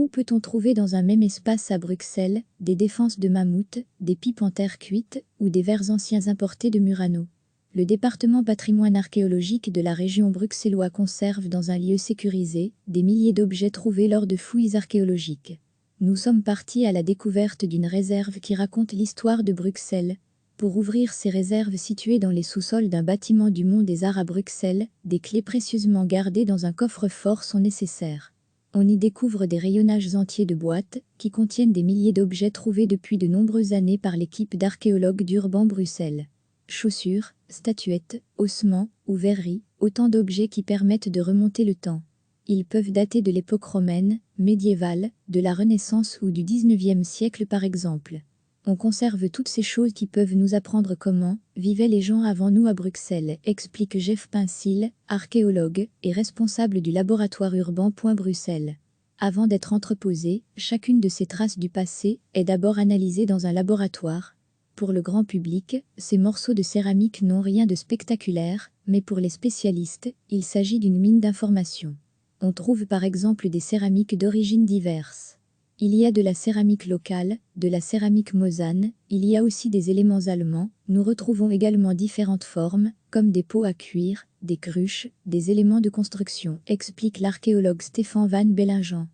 Où peut-on trouver dans un même espace à Bruxelles des défenses de mammouths, des pipes en terre cuite ou des vers anciens importés de Murano? Le département patrimoine archéologique de la région bruxelloise conserve dans un lieu sécurisé des milliers d'objets trouvés lors de fouilles archéologiques. Nous sommes partis à la découverte d'une réserve qui raconte l'histoire de Bruxelles. Pour ouvrir ces réserves situées dans les sous-sols d'un bâtiment du Mont des Arts à Bruxelles, des clés précieusement gardées dans un coffre-fort sont nécessaires. On y découvre des rayonnages entiers de boîtes qui contiennent des milliers d'objets trouvés depuis de nombreuses années par l'équipe d'archéologues d'Urban Bruxelles. Chaussures, statuettes, ossements ou verreries, autant d'objets qui permettent de remonter le temps. Ils peuvent dater de l'époque romaine, médiévale, de la Renaissance ou du XIXe siècle par exemple. On conserve toutes ces choses qui peuvent nous apprendre comment vivaient les gens avant nous à Bruxelles, explique Jeff Pinsil, archéologue et responsable du laboratoire urbain. Bruxelles. Avant d'être entreposée, chacune de ces traces du passé est d'abord analysée dans un laboratoire. Pour le grand public, ces morceaux de céramique n'ont rien de spectaculaire, mais pour les spécialistes, il s'agit d'une mine d'informations. On trouve par exemple des céramiques d'origines diverses. Il y a de la céramique locale, de la céramique mosane, il y a aussi des éléments allemands, nous retrouvons également différentes formes, comme des pots à cuire, des cruches, des éléments de construction, explique l'archéologue Stefan van Bellingen.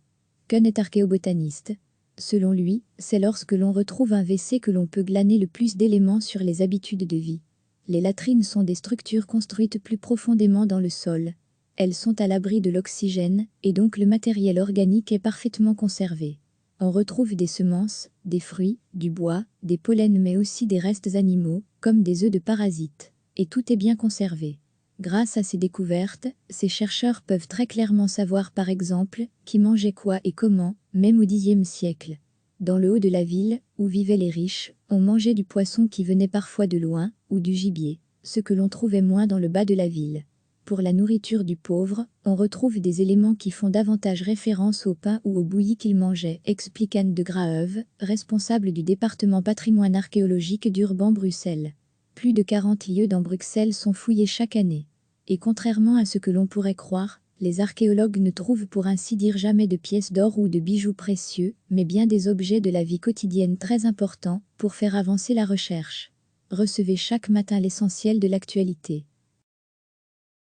Kuhn est archéobotaniste. Selon lui, c'est lorsque l'on retrouve un WC que l'on peut glaner le plus d'éléments sur les habitudes de vie. Les latrines sont des structures construites plus profondément dans le sol. Elles sont à l'abri de l'oxygène, et donc le matériel organique est parfaitement conservé. On retrouve des semences, des fruits, du bois, des pollens mais aussi des restes animaux, comme des œufs de parasites. Et tout est bien conservé. Grâce à ces découvertes, ces chercheurs peuvent très clairement savoir par exemple qui mangeait quoi et comment, même au Xe siècle. Dans le haut de la ville, où vivaient les riches, on mangeait du poisson qui venait parfois de loin, ou du gibier, ce que l'on trouvait moins dans le bas de la ville. Pour la nourriture du pauvre, on retrouve des éléments qui font davantage référence au pain ou au bouilli qu'il mangeait, explique Anne de Graeuve, responsable du département patrimoine archéologique d'Urban Bruxelles. Plus de 40 lieux dans Bruxelles sont fouillés chaque année. Et contrairement à ce que l'on pourrait croire, les archéologues ne trouvent pour ainsi dire jamais de pièces d'or ou de bijoux précieux, mais bien des objets de la vie quotidienne très importants pour faire avancer la recherche. Recevez chaque matin l'essentiel de l'actualité.